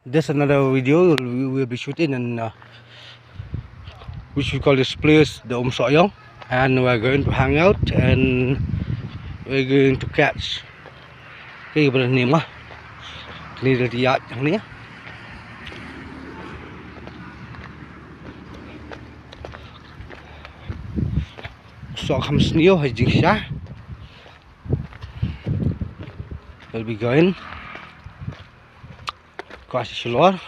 There's another video we will be shooting in which we call this place the Soyong, and we're going to hang out and we're going to catch cái bữa này mà đi được đi ăn chẳng nhé. So come snew hay chính xác. We'll be going across the shore.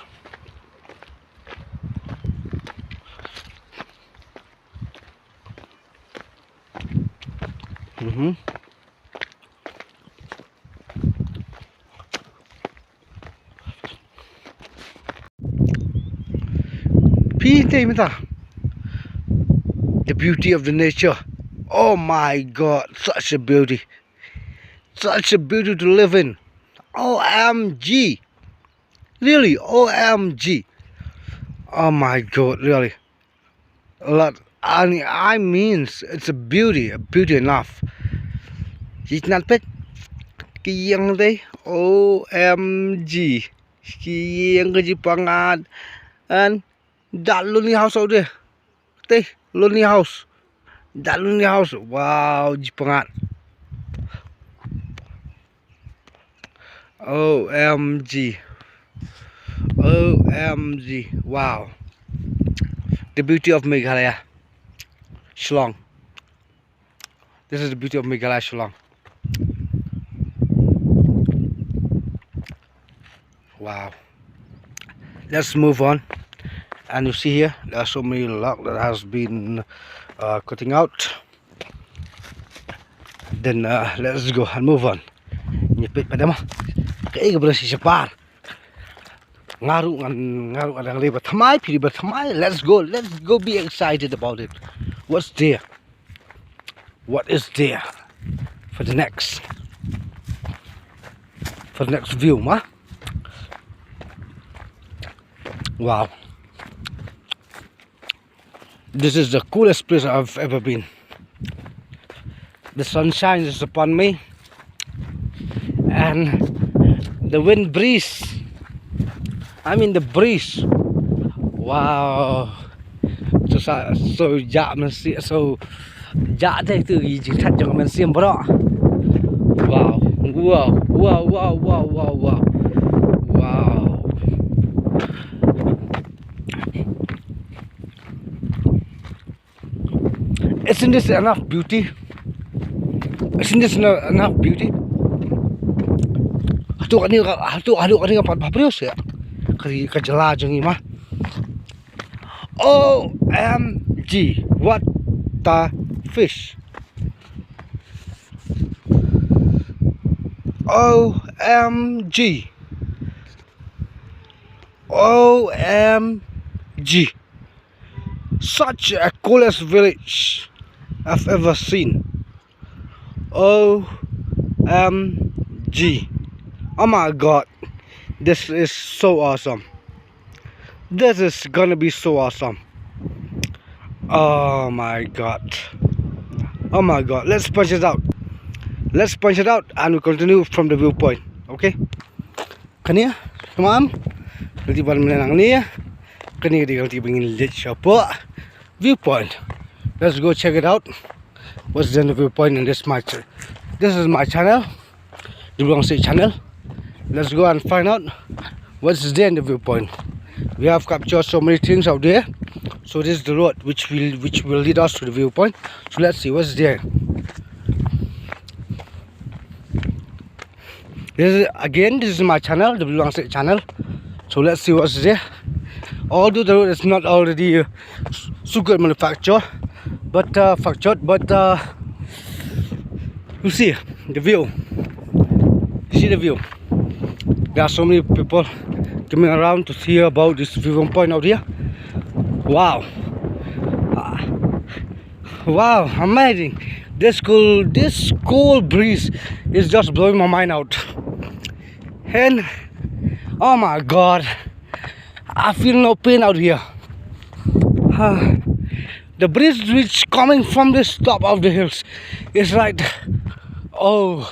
The beauty of the nature. Oh my God, such a beauty. Such a beauty to live in. OMG. Really, OMG. Oh my God, really. A lot. I mean, it's a beauty enough. It's not bad. Kiyang day. OMG. Kiyang ka jipangan. And that lonely house out there. Stay, lonely house. That lonely house. Wow, jipangan. OMG. OMG. Wow. The beauty of Meghalaya. Shillong. This is the beauty of Meghalaya, Shillong. Wow. Let's move on. And you see here, there are so many logs that has been cutting out. Then let's go and move on. Nyepit pada mah. Kaya bersih separ. Ngaru ang leba thamai pili ba thamai. Let's go be excited about it. What's there? What is there for the next view, ma? Wow. This is the coolest place I've ever been. The sunshine is upon me, and the wind breeze. I mean the breeze. Wow. So dạ mình so dạ thế từ gì chỉ thật cho mình xem bro. Wow. Isn't this enough beauty? Enough beauty? Hatu kani ka paprios ya. Kasi kajala jeng ima. OMG, what the fish? OMG. OMG. Such a coolest village I've ever seen. OMG. Oh my God. This is so awesome. This is gonna be so awesome. Oh my God. Oh my God. Let's punch it out. Let's punch it out and we continue from the viewpoint. Okay? Kaniya, tamam? Nanti baru menang ni ya. Kaniya di nanti bingin lihat siapa viewpoint. Let's go check it out. What's in the viewpoint in this my this is my channel, the Wrong State channel. Let's go and find out what's there in the viewpoint. We have captured so many things out there. So this is the road which will lead us to the viewpoint. So let's see what's there. This is my channel, the Wrong State channel. So let's see what's there. Although the road is not already sugar manufactured, but you see the view. You see the view. There are so many people coming around to see about this viewpoint out here. Wow. Wow, amazing. This cool breeze is just blowing my mind out. And oh my God, I feel no pain out here. The breeze which coming from the top of the hills is like OMG.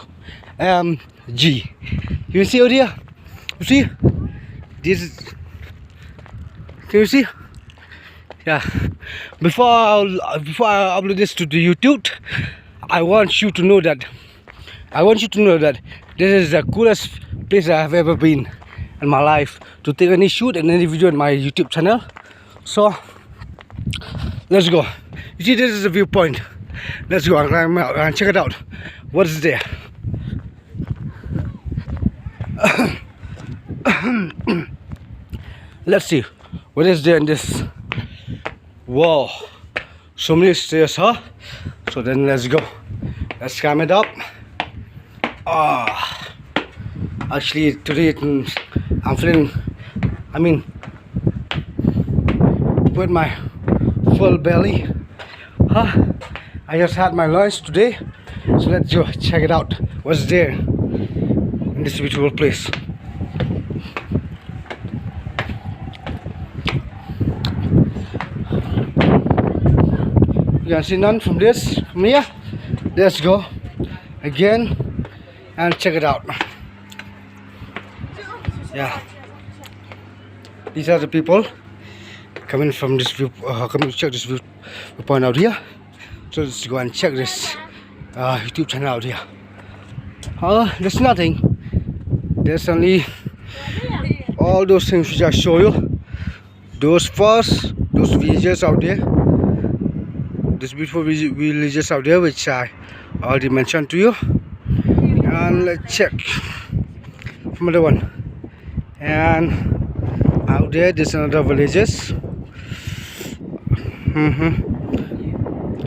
You see out here? You see? This is, can you see? Yeah. Before I upload this to the YouTube, I want you to know that this is the coolest place I have ever been in my life to take any shoot and any video in my YouTube channel. So let's go. You see, this is the viewpoint. Let's go and check it out. What is there? Let's see what is there in this. Wow, so many stairs, huh? So then let's go. Let's climb it up. Actually today I'm feeling, with my full belly. I just had my lunch today. So let's go check it out. What's there in this beautiful place? You can see none from here. Let's go again and check it out. Yeah, these are the people coming from this view, coming to check this viewpoint out here. So let's go and check this YouTube channel out here. There's nothing. There's only all those things which I show you. Those villages out there. These beautiful villages out there, which I already mentioned to you. And let's check from the one. And out there's another villages.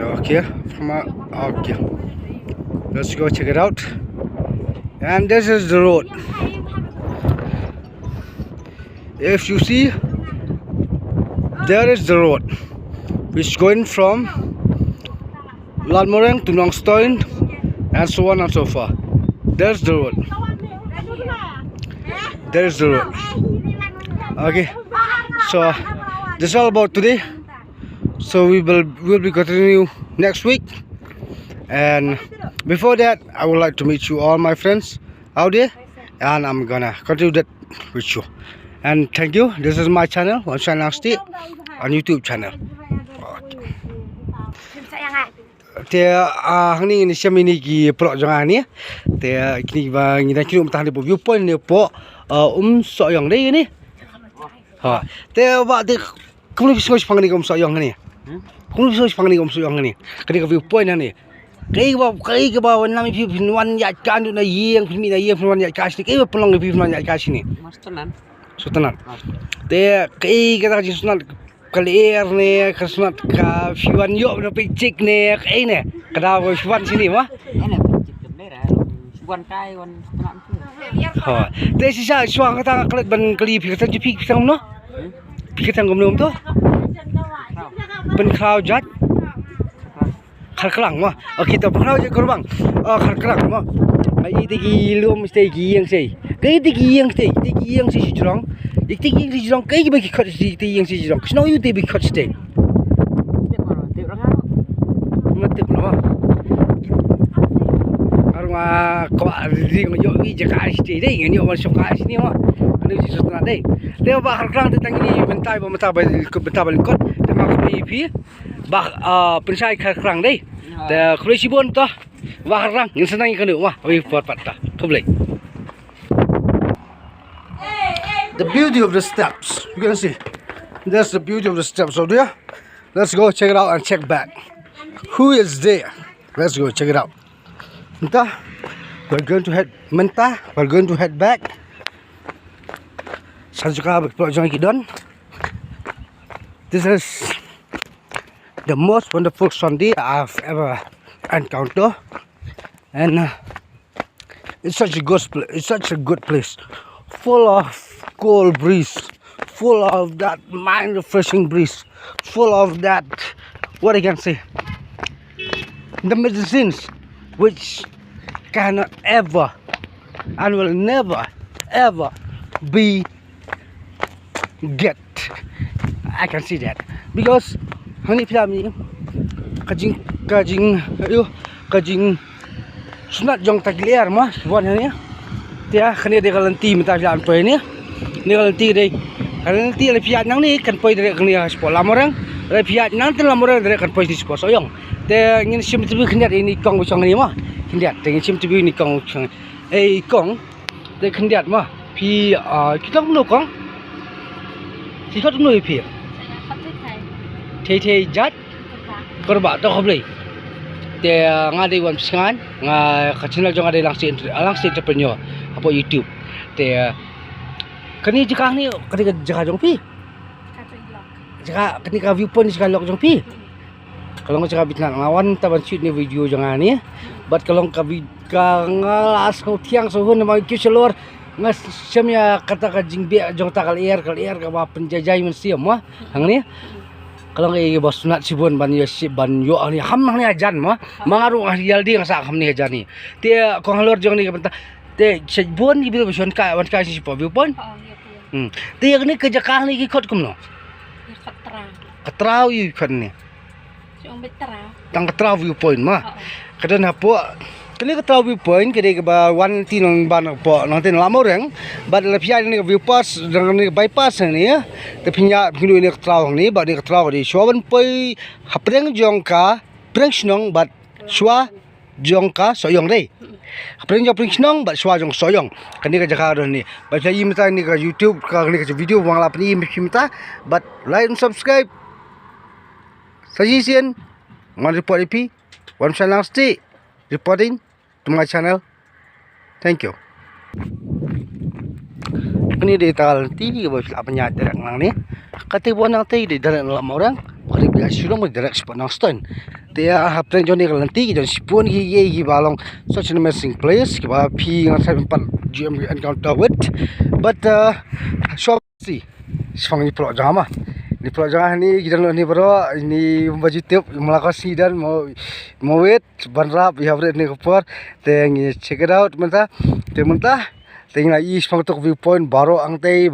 Okay, okay. Let's go check it out. And this is the road. If you see, there is the road, which is going from Lalmoreng to Nongstoin and so on and so forth. There's the road. There is the road. Okay, so this is all about today. So we'll be continue next week. And before that, I would like to meet you all my friends out there, and I'm gonna continue that with you. And thank you. This is my channel, One Channel Stick, on YouTube channel. Hang ni siya minigi pro jangan ni. Kini ba ngina kini umtah ni viewpoint ni po soyong deh ni. Ha. Ba kamu bisa pang ni soyong ni. Kamu bisa pang ni soyong ni. Kini viewpoint ni. Kaya ba wan nami wan ya kan na yeng mi na yeng wan ya kas ni. Kaya pelong ni wan ya kas ni. Mastenan. Sultanan. Kaya kita jisunat Kalier ni kesunat ka fiwan yo na picik ni kay ni kada fiwan sini mah. Ini picik bendera fiwan kai wan sultanan tu. Ha. Te sisa suang kata kelet ban kali pikatan jupi pikatan no. Pikatan gomnom tu. Ben krau jat. Kharkrang mah. Kita krau je korbang. Kharkrang mah. Ai tegi lum stay giang sei. Kay tegi giang stay. Tegi giang si jurang. Ik yang si jurang kay bagi kat si yang si jurang. Snow you te bagi kat stay. Mati pula. Arung ko ri yo i jaga stay deh. Ngani orang sok sini mah. Anu si sutna deh. Dia ba harkrang te tangi bentai ba mata ba kot. Dia mak pi ba pensai harkrang deh. Dia krisi bon to. Ba harkrang ngin senang kan wah. Oi pot patah. Toblek. The beauty of the steps, you can see. That's the beauty of the steps out there. Let's go check it out and check back. Who is there? Let's go check it out. We're going to head back. This is the most wonderful Sunday I've ever encountered, and it's such a good place, full of cold breeze, full of that mind refreshing breeze, full of that, what I can say, the medicines which cannot ever and will never ever be get. I can see that because honey family kajing sunat jong tagiliar mas buat ni dia kena dia galanti minta jalan pe ni Ni kalau nanti deh. Kalau nanti ada pihak nang ni kan poi dari kini sport lam orang. Ada pihak nang tu lam orang dari kan poi di sport soyong. Te ingin sim tu kendiat ini kong usang ni mah. Kendiat ingin sim tu ini kong usang. Kong. Te kendiat mah. Pi kita pun kong. Siapa tu nuai pi? Thei jat. Korba tu kau beli. Te ngadai wan pisngan, channel jong ngadai langsung entrepreneur apa YouTube. Te kani jika ni kani jika jong pi. Jika kani ka viewpoint jika lok jong pi. Kalau jika bitna lawan taban shoot ni video jong ni. But kalau ka ngalas kau tiang sohun nama kiu selor ngas semya kata ka jingbe jong takal air ka ba penjajai men siam mah. Hang ni. Kalau ngai bos sunat sibun ban yo ban yo ni ham ni ajan mah mangaru yaldi ngasa ham ni ajan ni te ko halor jong ni benta te sibun ni bil beson ka wan ka si po viewpoint te yang ni kerja kang ni khot kum no katrau yu kan ni Jong betra tang katrau viewpoint mah kadan hapo kini katrau viewpoint kede ba wan ti nang ban po nang tin lamor yang bad la pia ni viewpass dengan ni bypass ni ya te pinya pinu ni katrau ni ba ni katrau di showan poi hapreng jongka preng snong bad shwa jongka soyong dei hapreng jong preng snong bad shwa jong soyong kani ka jaka ro ni ba sai imta ni ka YouTube ka ni ka video wang la pani imta but like and subscribe suggestion one report ip one channel stay reporting to my channel. Thank you. Ini di tanggal 3 bos apa nyat derek nang ni. Kata buan nang tei di derek lam orang. Kali biasa sudah mau derek spot nang stone. Dia hapren joni kalau nanti jon spon ye balong such an amazing place. Kiba pi ngan 74 GM encounter with. But shop si. Sifang ni pro jama. Ni pro jama ni kita ni bro ini YouTube melakasi dan mau wait banrap we have ni kupar teng check it out mentah tenglah is pang tok viewpoint baro ang tei